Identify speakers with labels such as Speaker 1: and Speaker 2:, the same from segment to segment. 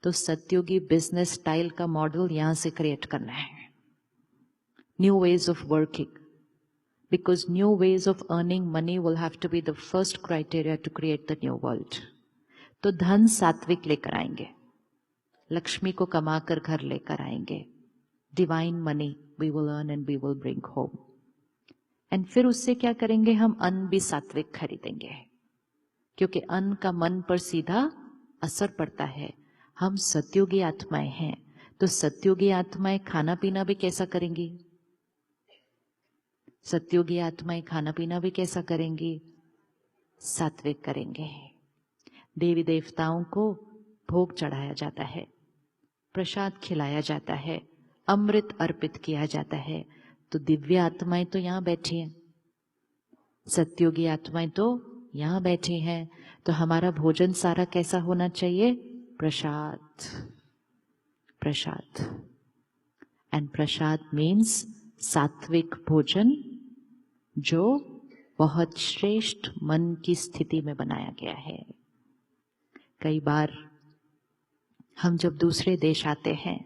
Speaker 1: तो सत्युगी business style का model यहां से क्रिएट करना है. New ways of working, because new ways of earning money will have to be the first criteria to create the new world. तो धन सात्विक लेकर आएंगे, लक्ष्मी को कमाकर घर लेकर आएंगे. Divine money we will earn and we will bring home. And फिर उससे क्या करेंगे, हम अन्न भी सात्विक खरीदेंगे, क्योंकि अन्न का मन पर सीधा असर पड़ता है. हम सत्युगी आत्माएं हैं, तो सत्युगी आत्माएं खाना पीना भी कैसा करेंगी? सत्युगी आत्माएं खाना पीना भी कैसा करेंगी? सात्विक करेंगे. देवी देवताओं को भोग चढ़ाया जाता है, प्रसाद खिलाया जाता है, अमृत अर्पित किया जाता है. तो दिव्य आत्माएं तो यहां बैठी हैं, सत्युगी आत्माएं तो यहां बैठी हैं. तो हमारा भोजन सारा कैसा होना चाहिए? प्रसाद. प्रसाद. एंड प्रसाद मीन्स सात्विक भोजन, जो बहुत श्रेष्ठ मन की स्थिति में बनाया गया है. कई बार हम जब दूसरे देश आते हैं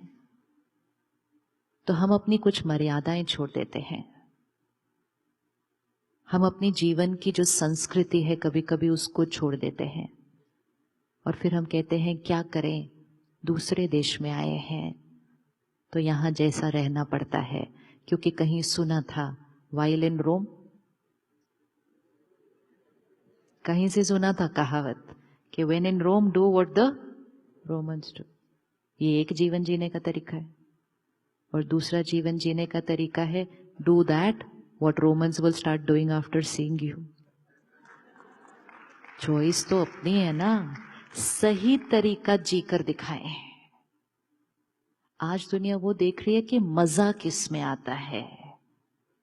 Speaker 1: तो हम अपनी कुछ मर्यादाएं छोड़ देते हैं. हम अपनी जीवन की जो संस्कृति है कभी कभी उसको छोड़ देते हैं, और फिर हम कहते हैं क्या करें, दूसरे देश में आए हैं तो यहां जैसा रहना पड़ता है. क्योंकि कहीं सुना था, वाइल इन रोम, कहीं से सुना था कहावत कि when in Rome do what the Romans do. ये एक जीवन जीने का तरीका है, और दूसरा जीवन जीने का तरीका है do that what Romans will start doing after seeing you. Choice तो अपनी है ना, सही तरीका जीकर दिखाएं. आज दुनिया वो देख रही है कि मजा किस में आता है.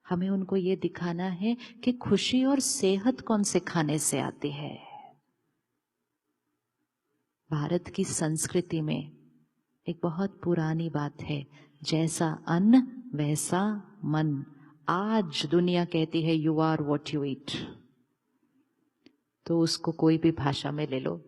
Speaker 1: हमें उनको ये दिखाना है कि खुशी और सेहत कौन से खाने से आती है. भारत की संस्कृति में एक बहुत पुरानी बात है, जैसा अन्न वैसा मन. आज दुनिया कहती है you are what you eat. तो उसको कोई भी भाषा में ले लो,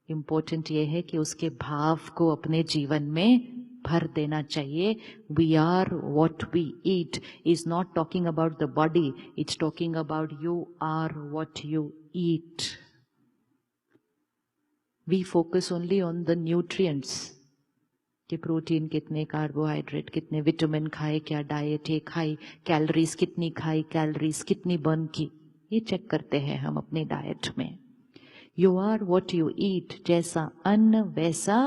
Speaker 1: इम्पोर्टेंट ये है कि उसके भाव को अपने जीवन में भर देना चाहिए. We are what we eat is not talking about the body, it's talking about you are what you eat. We focus only on the nutrients, कि प्रोटीन कितने, कार्बोहाइड्रेट कितने, विटामिन खाए, क्या डाइट है खाई, कैलोरीज कितनी खाई, कैलोरीज कितनी बर्न की, ये चेक करते हैं हम अपनी डाइट में. You are what you eat, जैसा अन्न वैसा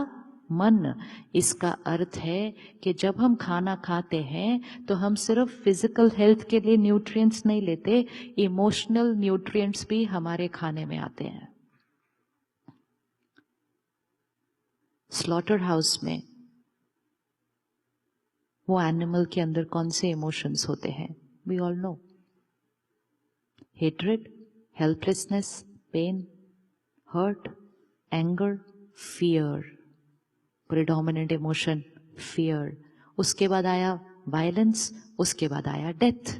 Speaker 1: मन. इसका अर्थ है कि जब हम खाना खाते हैं तो हम सिर्फ फिजिकल हेल्थ के लिए न्यूट्रिएंट्स नहीं लेते, इमोशनल न्यूट्रिएंट्स भी हमारे खाने में आते हैं. स्लॉटर हाउस में वो एनिमल के अंदर कौन से इमोशंस होते हैं? We all know. Hatred, helplessness, pain, hurt, anger, fear. Predominant emotion fear. उसके बाद आया वायलेंस, उसके बाद आया डेथ.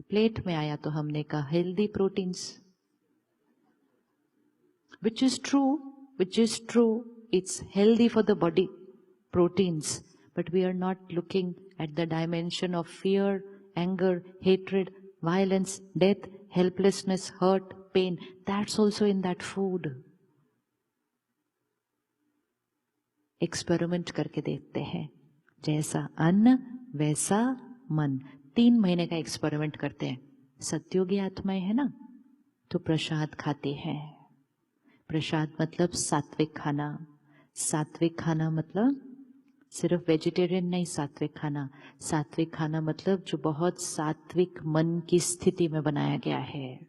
Speaker 1: प्लेट में आया तो हमने कहा healthy proteins, which is true, it's healthy for the body, proteins. But we are not looking at the dimension of fear, anger, hatred, violence, death, helplessness, hurt, pain. That's also in that food. Experiment करके देखते हैं, जैसा अन्न वैसा मन. 3 महीने का experiment करते हैं. सत्योगी आत्माएं है ना, तो प्रसाद खाते हैं. प्रसाद मतलब सात्विक खाना. सात्विक खाना मतलब सिर्फ वेजिटेरियन नहीं, सात्विक खाना. सात्विक खाना मतलब जो बहुत सात्विक मन की स्थिति में बनाया गया है.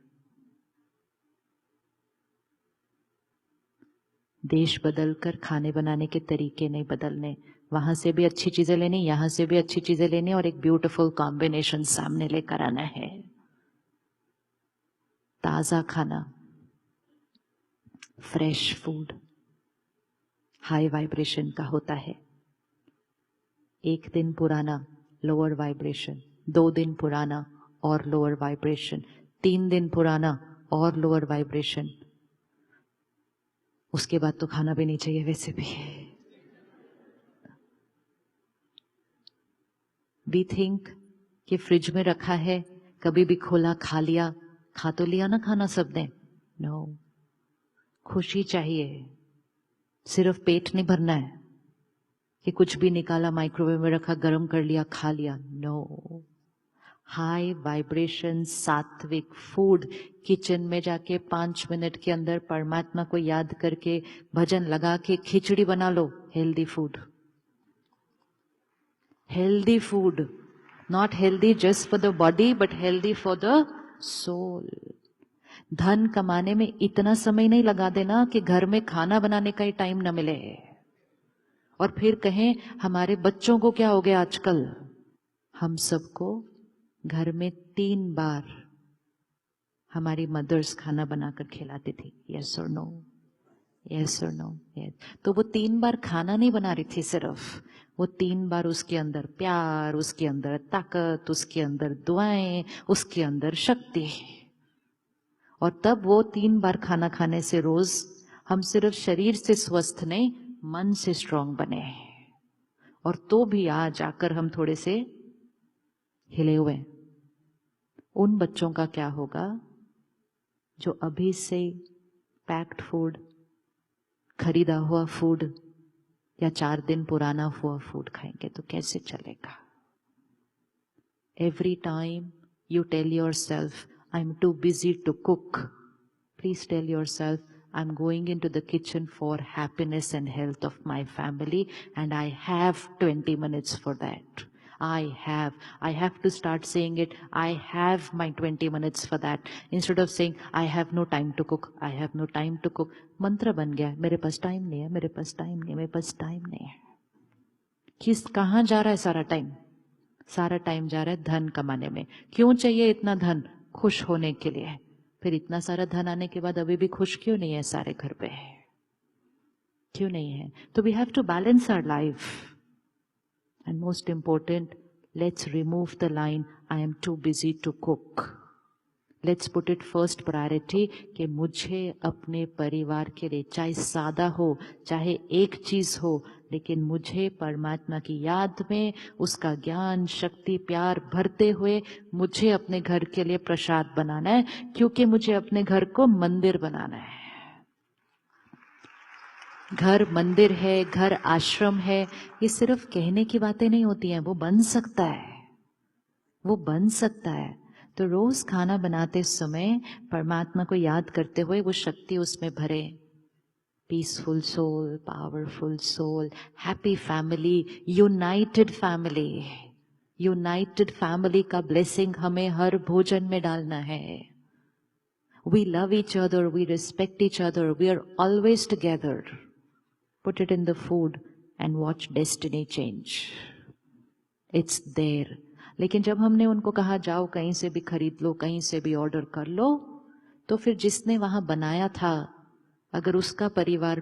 Speaker 1: देश बदलकर खाने बनाने के तरीके नहीं बदलने. वहां से भी अच्छी चीजें लेनी, यहां से भी अच्छी चीजें लेनी, और एक ब्यूटीफुल कॉम्बिनेशन सामने लेकर आना है. ताजा खाना, फ्रेश फूड हाई वाइब्रेशन का होता है. 1 दिन पुराना लोअर वाइब्रेशन, 2 दिन पुराना और लोअर वाइब्रेशन, 3 दिन पुराना और लोअर वाइब्रेशन. उसके बाद तो खाना भी नहीं चाहिए वैसे भी। वी थिंक कि फ्रिज में रखा है, कभी भी खोला, खा लिया, खा तो लिया ना खाना सबने। नो, खुशी चाहिए, सिर्फ पेट नहीं भरना है कि कुछ भी निकाला, माइक्रोवेव में रखा, गर्म कर लिया, खा लिया। नो, हाई वाइब्रेशन सात्विक फूड, किचन में जाके 5 मिनट के अंदर परमात्मा को याद करके भजन लगा के खिचड़ी बना लो। Healthy food, healthy food, not healthy just for the body but healthy for the soul. धन कमाने में इतना समय नहीं लगा देना कि घर में खाना बनाने का ही टाइम न मिले और फिर कहें हमारे बच्चों को क्या हो गया आजकल। हम सबको घर में 3 बार हमारी मदर्स खाना बनाकर खिलाती थी। यस और नो, यस और नो, यस। तो वो 3 बार खाना नहीं बना रही थी सिर्फ, वो 3 बार उसके अंदर प्यार, उसके अंदर ताकत, उसके अंदर दुआएं, उसके अंदर शक्ति। और तब वो 3 बार खाना खाने से रोज हम सिर्फ शरीर से स्वस्थ नहीं, मन से स्ट्रांग बने। और तो भी आज आकर हम थोड़े से हिले हुए। उन बच्चों का क्या होगा जो अभी से पैक्ड फूड, खरीदा हुआ फूड या 4 दिन पुराना हुआ फूड खाएंगे तो कैसे चलेगा। Every time you tell yourself, I'm too busy to cook. Please tell yourself, I'm going into the kitchen for happiness and health of my family and I have 20 minutes for that. I have to start saying it, I have my 20 minutes for that. Instead of saying, I have no time to cook, I have no time to cook. मंत्र बन गया, मेरे पास time नहीं है, मेरे पास time नहीं है, मेरे पास टाइम नहीं है। कहाँ जा रहा है सारा टाइम? सारा टाइम जा रहा है धन कमाने में। क्यों चाहिए इतना धन? खुश होने के लिए। फिर इतना सारा धन आने के बाद अभी भी खुश क्यों नहीं है सारे घर पे? क्यों नहीं है? तो we have to balance our life and most important, let's remove the line I am too busy to cook. Let's put it first priority कि मुझे अपने परिवार के लिए, चाहे सादा हो, चाहे एक चीज हो, लेकिन मुझे परमात्मा की याद में उसका ज्ञान, शक्ति, प्यार भरते हुए मुझे अपने घर के लिए प्रसाद बनाना है, क्योंकि मुझे अपने घर को मंदिर बनाना है। घर मंदिर है, घर आश्रम है, ये सिर्फ कहने की बातें नहीं होती हैं, वो बन सकता है, वो बन सकता है। तो रोज खाना बनाते समय परमात्मा को याद करते हुए वो शक्ति उसमें भरे। Peaceful soul, powerful soul, happy family, united family. United family का ब्लेसिंग हमें हर भोजन में डालना है। We love each other, we respect each other, we are always together. Put it in the food and watch destiny change. It's there. लेकिन जब हमने उनको कहा जाओ कहीं से भी खरीद लो, कहीं से भी ऑर्डर कर लो, तो फिर जिसने वहां बनाया था, अगर उसका परिवार